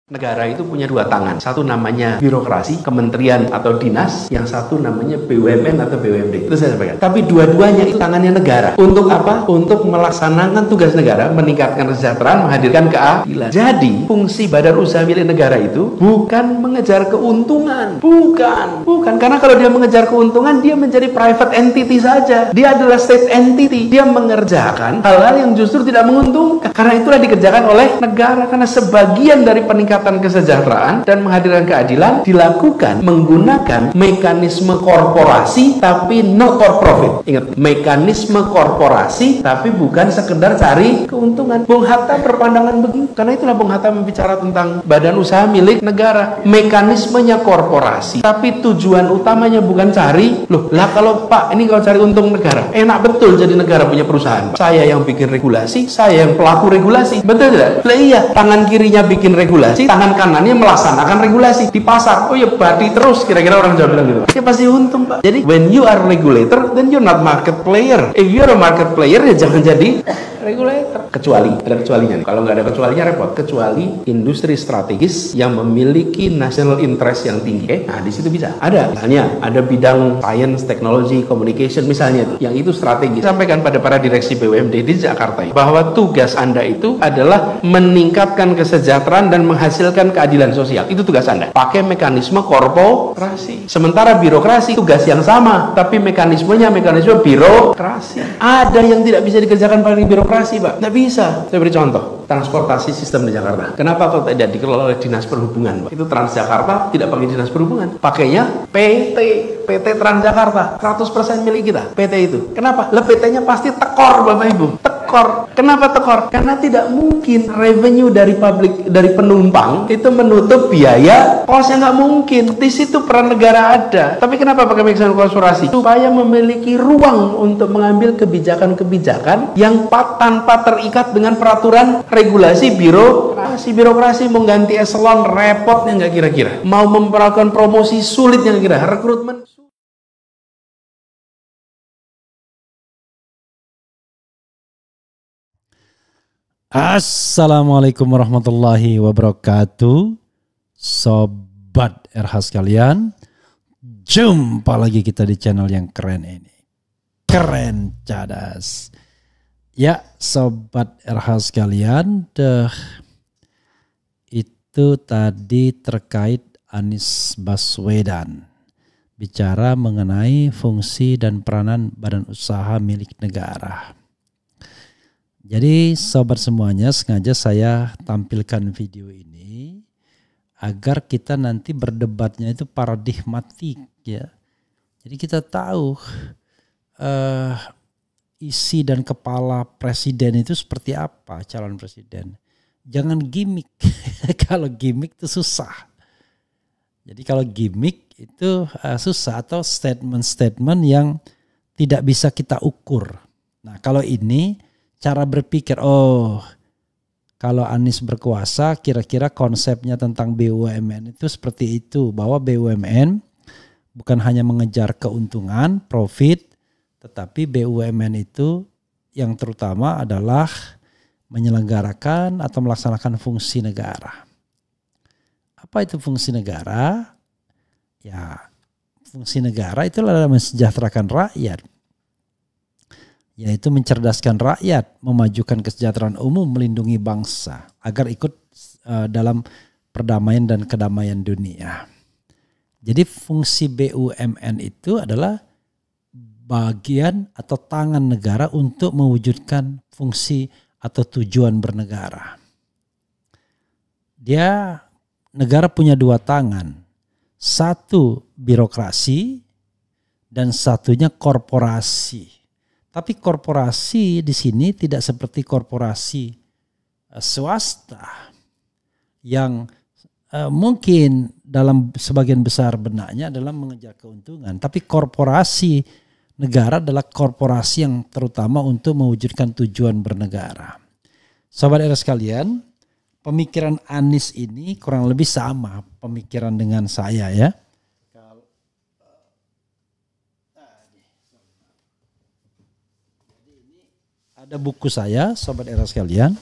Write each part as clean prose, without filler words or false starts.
Negara itu punya dua tangan, satu namanya birokrasi, kementerian atau dinas, yang satu namanya BUMN atau BUMD. Itu saya sampaikan. Tapi dua-duanya itu tangannya negara. Untuk apa? Untuk melaksanakan tugas negara, meningkatkan kesejahteraan, menghadirkan keadilan. Jadi, fungsi badan usaha milik negara itu bukan mengejar keuntungan. Bukan. Karena kalau dia mengejar keuntungan, dia menjadi private entity saja. Dia adalah state entity. Dia mengerjakan hal-hal yang justru tidak menguntungkan. Karena itulah dikerjakan oleh negara. Karena sebagian dari peningkatan kesejahteraan dan menghadirkan keadilan dilakukan menggunakan mekanisme korporasi tapi not for profit. Ingat, mekanisme korporasi tapi bukan sekedar cari keuntungan. Bung Hatta berpandangan begitu. Karena itulah Bung Hatta membicara tentang badan usaha milik negara. Mekanismenya korporasi tapi tujuan utamanya bukan cari. Loh, lah kalau Pak, ini kalau cari untung negara, enak betul jadi negara punya perusahaan, Pak. Saya yang bikin regulasi, saya yang pelaku regulasi. Betul tidak? Lah iya, tangan kirinya bikin regulasi, tangan kanannya melaksanakan regulasi di pasar. Oh ya, badi terus, kira-kira orang Jawa bilang gitu. Ya pasti untung, Pak. Jadi when you are regulator, then you're not market player. If you're a market player, ya jangan jadi regulator. Kecuali, ada kecualinya nih. Kalau nggak ada kecualinya repot. Kecuali industri strategis yang memiliki national interest yang tinggi. Nah, di situ bisa. Ada, misalnya, ada bidang science, technology, communication, misalnya itu. Yang itu strategis. Sampaikan pada para direksi BUMD di Jakarta bahwa tugas Anda itu adalah meningkatkan kesejahteraan dan menghasilkan keadilan sosial. Itu tugas Anda. Pakai mekanisme korporasi. Sementara birokrasi tugas yang sama, tapi mekanismenya mekanisme birokrasi. Ada yang tidak bisa dikerjakan pakai birokrasi, Pak. Tidak bisa. Saya beri contoh. Transportasi sistem di Jakarta. Kenapa kok tidak dikelola oleh Dinas Perhubungan, Pak? Itu Transjakarta tidak pakai Dinas Perhubungan. Pakainya PT Transjakarta. 100% milik kita, PT itu. Kenapa? PT-nya pasti tekor, Bapak Ibu. Tekor. Kenapa tekor? Karena tidak mungkin revenue dari penumpang itu menutup biaya kosnya, nggak mungkin. Di situ peran negara ada. Tapi kenapa pakai mekanisme korporasi? Supaya memiliki ruang untuk mengambil kebijakan-kebijakan yang tanpa terikat dengan peraturan regulasi birokrasi. Mau ganti eselon repotnya nggak kira-kira? Mau memperlakukan promosi sulitnya nggak kira? Rekrutmen. Assalamualaikum warahmatullahi wabarakatuh. Sobat RH sekalian, jumpa lagi kita di channel yang keren ini. Keren cadas. Ya, Sobat RH sekalian, itu tadi terkait Anies Baswedan. Bicara mengenai fungsi dan peranan badan usaha milik negara. Jadi sobat semuanya, sengaja saya tampilkan video ini agar kita nanti berdebatnya itu paradigmatik ya. Jadi kita tahu isi dan kepala presiden itu seperti apa, calon presiden. Jangan gimmick. Kalau gimmick itu susah. Jadi kalau gimmick itu susah, atau statement-statement yang tidak bisa kita ukur. Nah, kalau ini cara berpikir, kalau Anies berkuasa kira-kira konsepnya tentang BUMN itu seperti itu, bahwa BUMN bukan hanya mengejar keuntungan, profit, tetapi BUMN itu yang terutama adalah menyelenggarakan atau melaksanakan fungsi negara. Apa itu fungsi negara? Ya, fungsi negara itu adalah mensejahterakan rakyat. Yaitu mencerdaskan rakyat, memajukan kesejahteraan umum, melindungi bangsa agar ikut dalam perdamaian dan kedamaian dunia. Jadi fungsi BUMN itu adalah bagian atau tangan negara untuk mewujudkan fungsi atau tujuan bernegara. Negara punya dua tangan, satu birokrasi dan satunya korporasi. Tapi korporasi di sini tidak seperti korporasi swasta yang mungkin dalam sebagian besar benaknya adalah mengejar keuntungan. Tapi korporasi negara adalah korporasi yang terutama untuk mewujudkan tujuan bernegara. Sobat era sekalian, pemikiran Anies ini kurang lebih sama pemikiran dengan saya ya. Ada buku saya, Sobat era sekalian,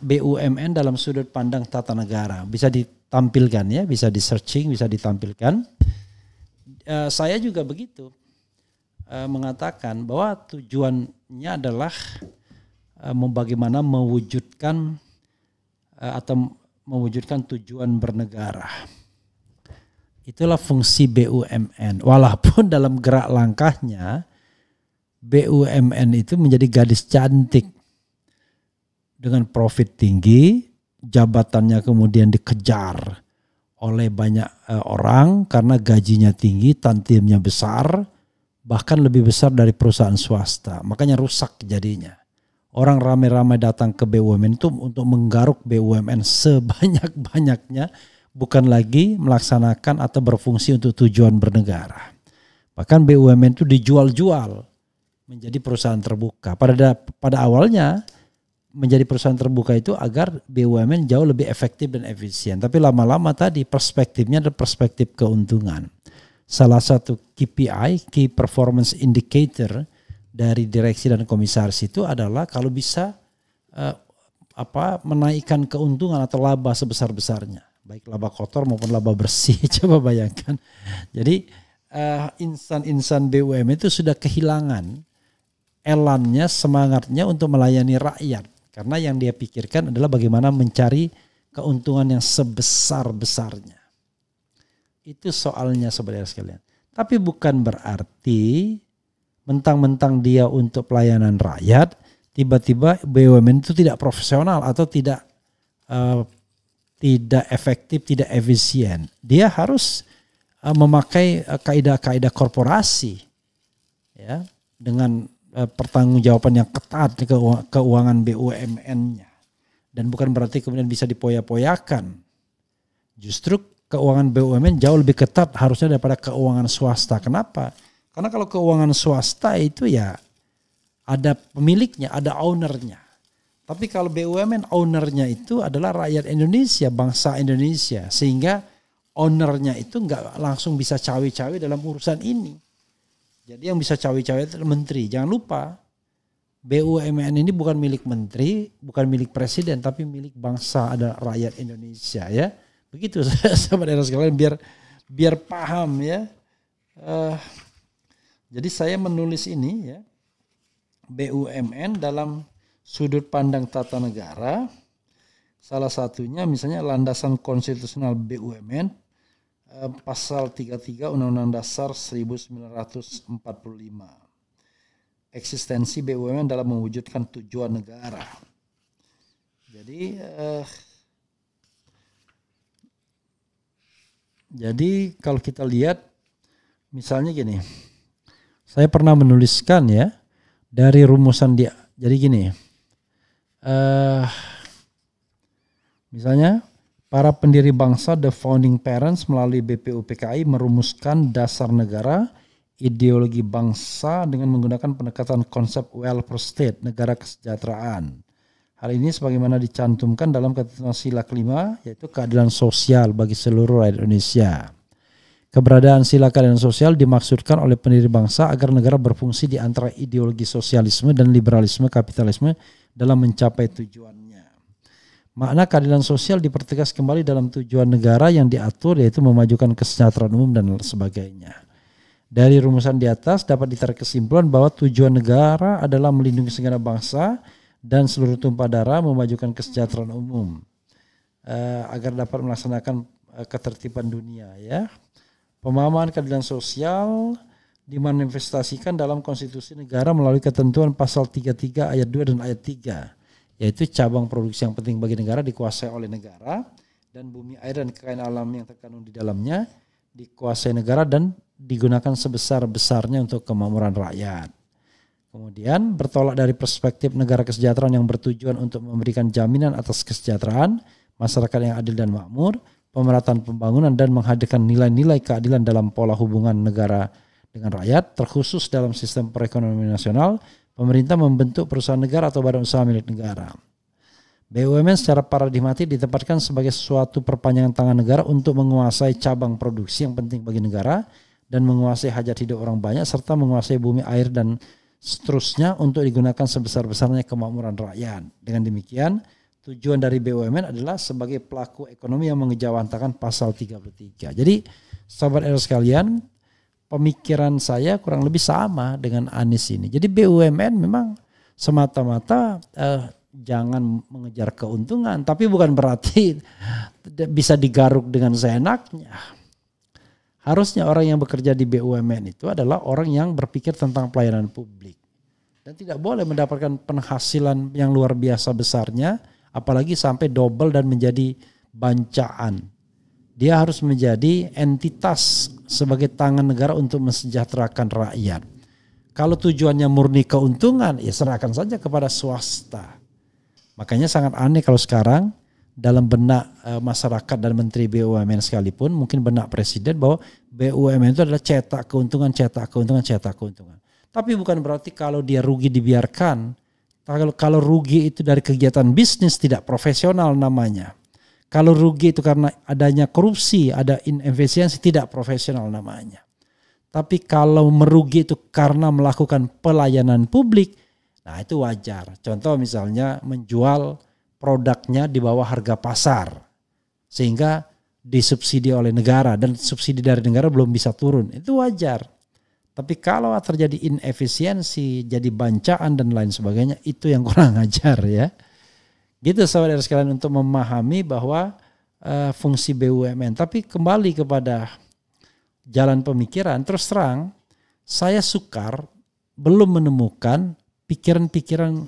BUMN dalam sudut pandang tata negara. Bisa ditampilkan ya, bisa di searching, bisa ditampilkan. Saya juga begitu mengatakan bahwa tujuannya adalah bagaimana mewujudkan atau mewujudkan tujuan bernegara. Itulah fungsi BUMN. Walaupun dalam gerak langkahnya BUMN itu menjadi gadis cantik dengan profit tinggi, jabatannya kemudian dikejar oleh banyak orang karena gajinya tinggi, tantiemnya besar, bahkan lebih besar dari perusahaan swasta. Makanya rusak jadinya. Orang ramai-ramai datang ke BUMN itu untuk menggaruk BUMN sebanyak-banyaknya, bukan lagi melaksanakan atau berfungsi untuk tujuan bernegara. Bahkan BUMN itu dijual-jual menjadi perusahaan terbuka. Pada awalnya menjadi perusahaan terbuka itu agar BUMN jauh lebih efektif dan efisien. Tapi lama-lama tadi perspektifnya adalah perspektif keuntungan. Salah satu KPI, Key Performance Indicator dari direksi dan komisaris itu adalah kalau bisa menaikkan keuntungan atau laba sebesar-besarnya. Baik laba kotor maupun laba bersih. Coba bayangkan. Jadi insan-insan BUMN itu sudah kehilangan elannya, semangatnya untuk melayani rakyat. Karena yang dia pikirkan adalah bagaimana mencari keuntungan yang sebesar-besarnya. Itu soalnya saudara sekalian. Tapi bukan berarti mentang-mentang dia untuk pelayanan rakyat, tiba-tiba BUMN itu tidak profesional atau tidak efektif, tidak efisien. Dia harus memakai kaidah-kaidah korporasi, ya, dengan pertanggungjawaban yang ketat di keuangan BUMN-nya. Dan bukan berarti kemudian bisa dipoya-poyakan. Justru keuangan BUMN jauh lebih ketat harusnya daripada keuangan swasta. Kenapa? Karena kalau keuangan swasta itu ya ada pemiliknya, ada ownernya. Tapi kalau BUMN ownernya itu adalah rakyat Indonesia, bangsa Indonesia. Sehingga ownernya itu nggak langsung bisa cawe-cawe dalam urusan ini. Jadi yang bisa cawe-cawe itu menteri. Jangan lupa BUMN ini bukan milik menteri, bukan milik presiden, tapi milik bangsa, ada rakyat Indonesia ya. Begitu sahabat sekalian biar paham ya. Jadi saya menulis ini ya, BUMN dalam sudut pandang tata negara. Salah satunya misalnya landasan konstitusional BUMN. Pasal 33 Undang-Undang Dasar 1945. Eksistensi BUMN dalam mewujudkan tujuan negara. Jadi kalau kita lihat misalnya gini. Saya pernah menuliskan ya dari rumusan dia. Jadi gini. Misalnya para pendiri bangsa, the founding parents melalui BPUPKI merumuskan dasar negara, ideologi bangsa dengan menggunakan pendekatan konsep welfare state, negara kesejahteraan. Hal ini sebagaimana dicantumkan dalam ketentuan sila kelima, yaitu keadilan sosial bagi seluruh rakyat Indonesia. Keberadaan sila keadilan sosial dimaksudkan oleh pendiri bangsa agar negara berfungsi di antara ideologi sosialisme dan liberalisme kapitalisme dalam mencapai tujuannya. Makna keadilan sosial dipertegas kembali dalam tujuan negara yang diatur, yaitu memajukan kesejahteraan umum dan sebagainya. Dari rumusan di atas dapat ditarik kesimpulan bahwa tujuan negara adalah melindungi segenap bangsa dan seluruh tumpah darah, memajukan kesejahteraan umum agar dapat melaksanakan ketertiban dunia. Ya, pemahaman keadilan sosial dimanifestasikan dalam konstitusi negara melalui ketentuan pasal 33 ayat 2 dan ayat 3. Yaitu cabang produksi yang penting bagi negara dikuasai oleh negara, dan bumi, air, dan kekayaan alam yang terkandung di dalamnya dikuasai negara dan digunakan sebesar-besarnya untuk kemakmuran rakyat. Kemudian bertolak dari perspektif negara kesejahteraan yang bertujuan untuk memberikan jaminan atas kesejahteraan masyarakat yang adil dan makmur, pemerataan pembangunan, dan menghadirkan nilai-nilai keadilan dalam pola hubungan negara dengan rakyat, terkhusus dalam sistem perekonomian nasional. Pemerintah membentuk perusahaan negara atau badan usaha milik negara. BUMN secara paradigmatik ditempatkan sebagai suatu perpanjangan tangan negara untuk menguasai cabang produksi yang penting bagi negara dan menguasai hajat hidup orang banyak serta menguasai bumi, air, dan seterusnya untuk digunakan sebesar-besarnya kemakmuran rakyat. Dengan demikian, Tujuan dari BUMN adalah sebagai pelaku ekonomi yang mengejawantahkan pasal 33. Jadi sahabat RR sekalian, pemikiran saya kurang lebih sama dengan Anies ini. Jadi BUMN memang semata-mata jangan mengejar keuntungan, tapi bukan berarti bisa digaruk dengan seenaknya. Harusnya orang yang bekerja di BUMN itu adalah orang yang berpikir tentang pelayanan publik. Dan tidak boleh mendapatkan penghasilan yang luar biasa besarnya, apalagi sampai double dan menjadi bancaan. Dia harus menjadi entitas sebagai tangan negara untuk mensejahterakan rakyat. Kalau tujuannya murni keuntungan, ya serahkan saja kepada swasta. Makanya sangat aneh kalau sekarang dalam benak masyarakat dan Menteri BUMN sekalipun, mungkin benak Presiden bahwa BUMN itu adalah cetak keuntungan, cetak keuntungan, cetak keuntungan. Tapi bukan berarti kalau dia rugi dibiarkan. Kalau rugi itu dari kegiatan bisnis tidak profesional namanya. Kalau rugi itu karena adanya korupsi, ada inefisiensi, tidak profesional namanya. Tapi kalau merugi itu karena melakukan pelayanan publik, nah itu wajar. Contoh misalnya menjual produknya di bawah harga pasar sehingga disubsidi oleh negara dan subsidi dari negara belum bisa turun, itu wajar. Tapi kalau terjadi inefisiensi, jadi bancaan dan lain sebagainya, itu yang kurang ajar ya. Gitu saudara sekalian untuk memahami bahwa fungsi BUMN. Tapi kembali kepada jalan pemikiran, terus terang saya sukar belum menemukan pikiran-pikiran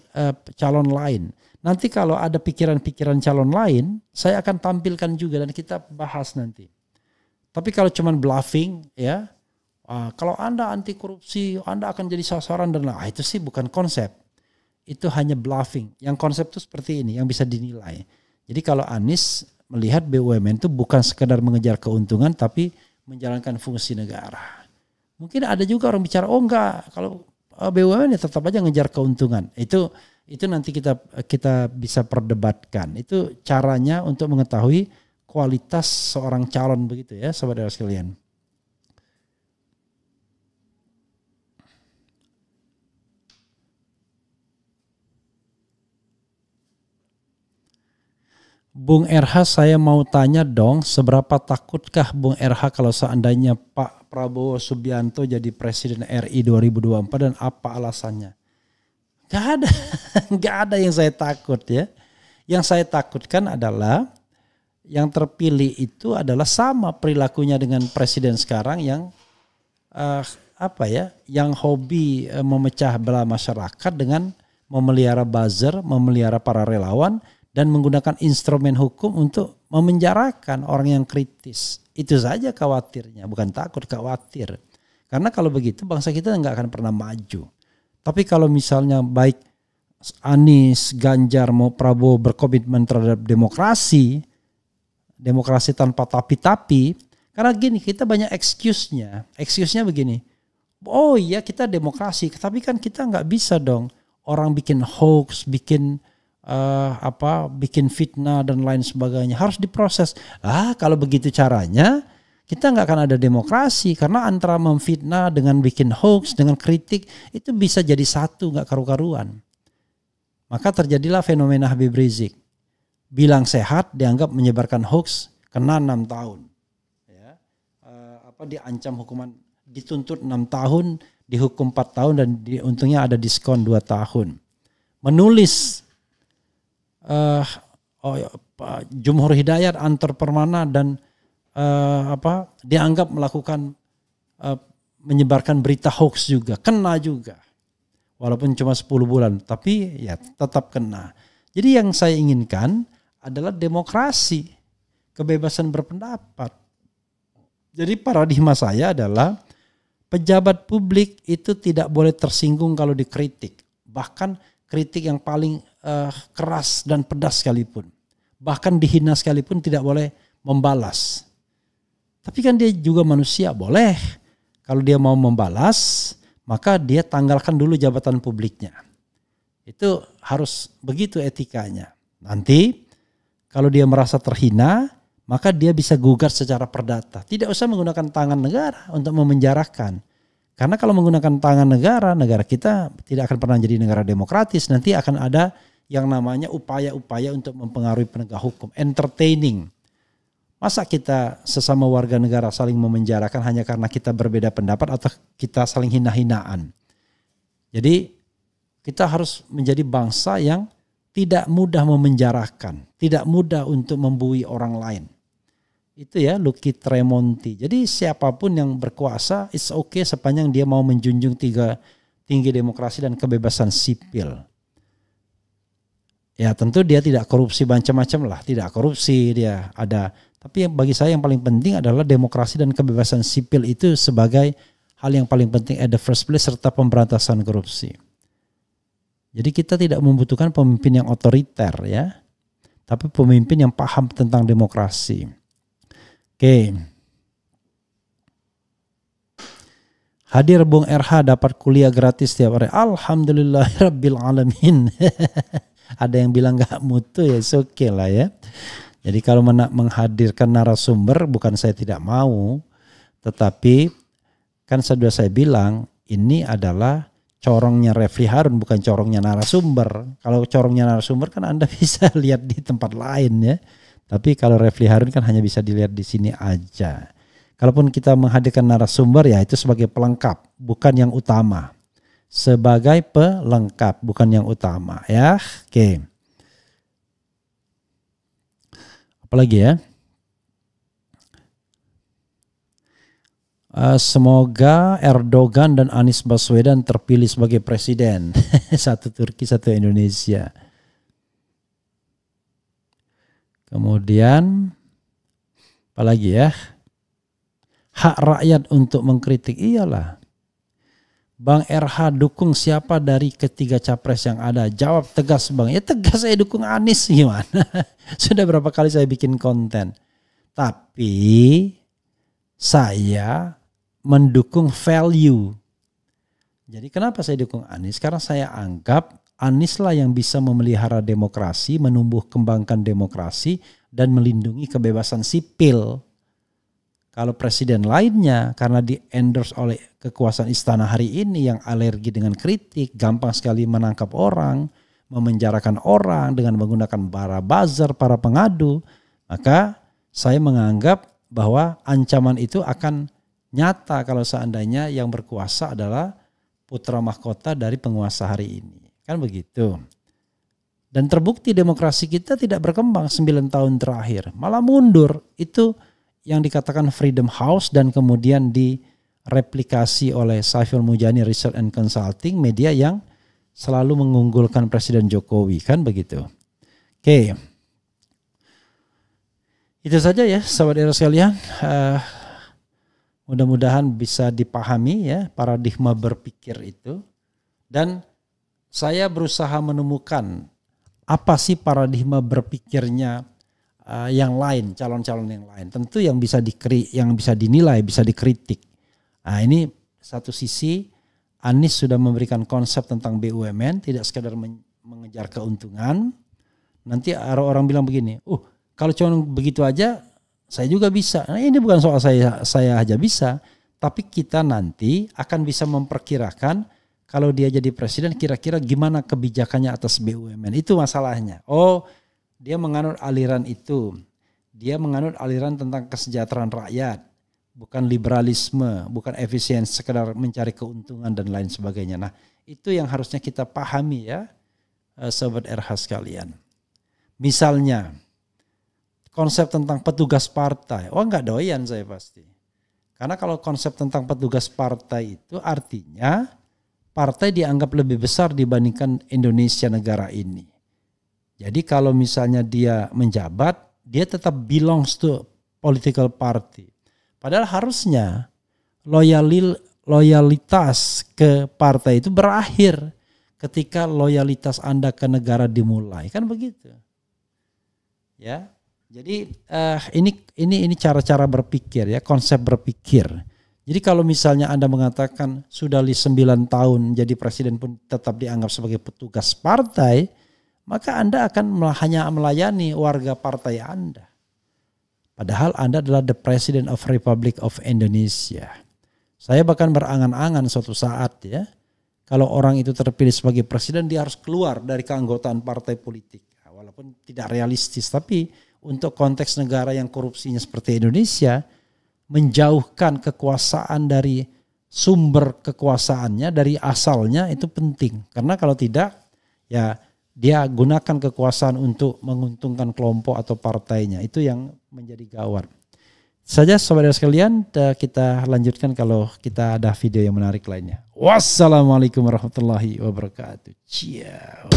calon lain. Nanti kalau ada pikiran-pikiran calon lain, saya akan tampilkan juga dan kita bahas nanti. Tapi kalau cuman bluffing ya, kalau Anda anti korupsi, Anda akan jadi sasaran dan itu sih bukan konsep. Itu hanya bluffing. Yang konsep itu seperti ini yang bisa dinilai. Jadi kalau Anies melihat BUMN itu bukan sekedar mengejar keuntungan tapi menjalankan fungsi negara. Mungkin ada juga orang bicara, oh enggak, kalau BUMN ya tetap aja ngejar keuntungan. Itu nanti kita bisa perdebatkan. Itu caranya untuk mengetahui kualitas seorang calon begitu ya, saudara sekalian. Bung RH, saya mau tanya dong, seberapa takutkah Bung RH kalau seandainya Pak Prabowo Subianto jadi Presiden RI 2024 dan apa alasannya? Gak ada yang saya takut ya. Yang saya takutkan adalah yang terpilih itu adalah sama perilakunya dengan Presiden sekarang yang yang hobi memecah belah masyarakat dengan memelihara buzzer, memelihara para relawan, dan menggunakan instrumen hukum untuk memenjarakan orang yang kritis. Itu saja khawatirnya, bukan takut, khawatir. Karena kalau begitu bangsa kita nggak akan pernah maju. Tapi kalau misalnya baik Anies, Ganjar, mau Prabowo berkomitmen terhadap demokrasi tanpa tapi-tapi, karena gini, kita banyak excuse-nya. Excuse-nya begini, oh iya kita demokrasi, tapi kan kita nggak bisa dong orang bikin hoax, bikin fitnah dan lain sebagainya, harus diproses. Kalau begitu caranya kita nggak akan ada demokrasi, karena antara memfitnah dengan bikin hoax dengan kritik itu bisa jadi satu, nggak karu-karuan. Maka terjadilah fenomena Habib Rizik, bilang sehat dianggap menyebarkan hoax, kena 6 tahun ya, diancam hukuman, dituntut 6 tahun, dihukum 4 tahun dan untungnya ada diskon 2 tahun. Menulis Jumhur Hidayat, Antar Permana dan dianggap melakukan menyebarkan berita hoax juga, kena juga. Walaupun cuma 10 bulan, tapi ya tetap kena. Jadi yang saya inginkan adalah demokrasi, kebebasan berpendapat. Jadi paradigma saya adalah pejabat publik itu tidak boleh tersinggung kalau dikritik. Bahkan kritik yang paling keras dan pedas sekalipun, bahkan dihina sekalipun tidak boleh membalas. Tapi kan dia juga manusia, boleh. Kalau dia mau membalas, maka dia tanggalkan dulu jabatan publiknya. Itu harus begitu etikanya. Nanti kalau dia merasa terhina, maka dia bisa gugat secara perdata. Tidak usah menggunakan tangan negara untuk memenjarakan. Karena kalau menggunakan tangan negara kita tidak akan pernah jadi negara demokratis. Nanti akan ada yang namanya upaya-upaya untuk mempengaruhi penegak hukum, entertaining. Masa kita sesama warga negara saling memenjarakan hanya karena kita berbeda pendapat atau kita saling hina-hinaan. Jadi kita harus menjadi bangsa yang tidak mudah memenjarakan, tidak mudah untuk membui orang lain. Itu ya Lucky Tremonti. Jadi siapapun yang berkuasa, it's okay sepanjang dia mau menjunjung tinggi demokrasi dan kebebasan sipil. Ya tentu dia tidak korupsi macam-macam lah, tidak korupsi dia ada. Tapi bagi saya yang paling penting adalah demokrasi dan kebebasan sipil itu sebagai hal yang paling penting at the first place serta pemberantasan korupsi. Jadi kita tidak membutuhkan pemimpin yang otoriter ya, tapi pemimpin yang paham tentang demokrasi. Oke. Hadir Bung RH dapat kuliah gratis tiap hari. Alhamdulillahirabbil alamin. Ada yang bilang gak mutu ya, oke lah ya. Jadi kalau menghadirkan narasumber bukan saya tidak mau, tetapi kan sudah saya bilang ini adalah corongnya Refli Harun bukan corongnya narasumber. Kalau corongnya narasumber kan Anda bisa lihat di tempat lain ya. Tapi kalau Refli Harun kan hanya bisa dilihat di sini aja. Kalaupun kita menghadirkan narasumber ya itu sebagai pelengkap, bukan yang utama. Sebagai pelengkap, bukan yang utama ya. Oke. Apalagi ya. Semoga Erdogan dan Anies Baswedan terpilih sebagai presiden. Satu Turki, satu Indonesia. Kemudian apalagi ya? Hak rakyat untuk mengkritik, iyalah. Bang RH dukung siapa dari ketiga capres yang ada? Jawab tegas Bang. Ya tegas saya dukung Anies, gimana? Sudah berapa kali saya bikin konten. Tapi saya mendukung value. Jadi kenapa saya dukung Anies? Karena saya anggap Anies lah yang bisa memelihara demokrasi, menumbuh kembangkan demokrasi dan melindungi kebebasan sipil. Kalau presiden lainnya karena di-endorse oleh kekuasaan istana hari ini yang alergi dengan kritik, gampang sekali menangkap orang, memenjarakan orang dengan menggunakan para buzzer, para pengadu, maka saya menganggap bahwa ancaman itu akan nyata kalau seandainya yang berkuasa adalah putra mahkota dari penguasa hari ini. Kan begitu. Dan terbukti demokrasi kita tidak berkembang 9 tahun terakhir, malah mundur. Itu yang dikatakan Freedom House dan kemudian direplikasi oleh Saiful Mujani Research and Consulting, media yang selalu mengunggulkan Presiden Jokowi, kan begitu. Oke. Itu saja ya sahabat era sekalian. Mudah-mudahan bisa dipahami ya paradigma berpikir itu. Dan saya berusaha menemukan apa sih paradigma berpikirnya yang lain, calon-calon yang lain. Tentu yang bisa dinilai, bisa dikritik. Nah, ini satu sisi Anies sudah memberikan konsep tentang BUMN, tidak sekadar mengejar keuntungan. Nanti orang bilang begini, kalau cuma begitu aja saya juga bisa. Nah, ini bukan soal saya aja bisa, tapi kita nanti akan bisa memperkirakan kalau dia jadi presiden kira-kira gimana kebijakannya atas BUMN. Itu masalahnya. Dia menganut aliran itu. Dia menganut aliran tentang kesejahteraan rakyat. Bukan liberalisme, bukan efisiensi, sekedar mencari keuntungan dan lain sebagainya. Nah, itu yang harusnya kita pahami ya, Sobat RH sekalian. Misalnya, konsep tentang petugas partai. Enggak doyan saya pasti. Karena kalau konsep tentang petugas partai itu artinya partai dianggap lebih besar dibandingkan Indonesia negara ini. Jadi kalau misalnya dia menjabat, dia tetap belongs to political party. Padahal harusnya loyalitas ke partai itu berakhir ketika loyalitas Anda ke negara dimulai. Kan begitu. Ya. Jadi ini cara-cara berpikir ya, konsep berpikir. Jadi kalau misalnya Anda mengatakan sudah 9 tahun jadi presiden pun tetap dianggap sebagai petugas partai, maka Anda akan hanya melayani warga partai Anda. Padahal Anda adalah the President of Republic of Indonesia. Saya bahkan berangan-angan suatu saat ya, kalau orang itu terpilih sebagai presiden dia harus keluar dari keanggotaan partai politik. Walaupun tidak realistis, tapi untuk konteks negara yang korupsinya seperti Indonesia, menjauhkan kekuasaan dari sumber kekuasaannya, dari asalnya itu penting. Karena kalau tidak, ya dia gunakan kekuasaan untuk menguntungkan kelompok atau partainya. Itu yang menjadi gawat. Saja saudara sekalian, kita lanjutkan kalau kita ada video yang menarik lainnya. Wassalamualaikum warahmatullahi wabarakatuh. Ciao.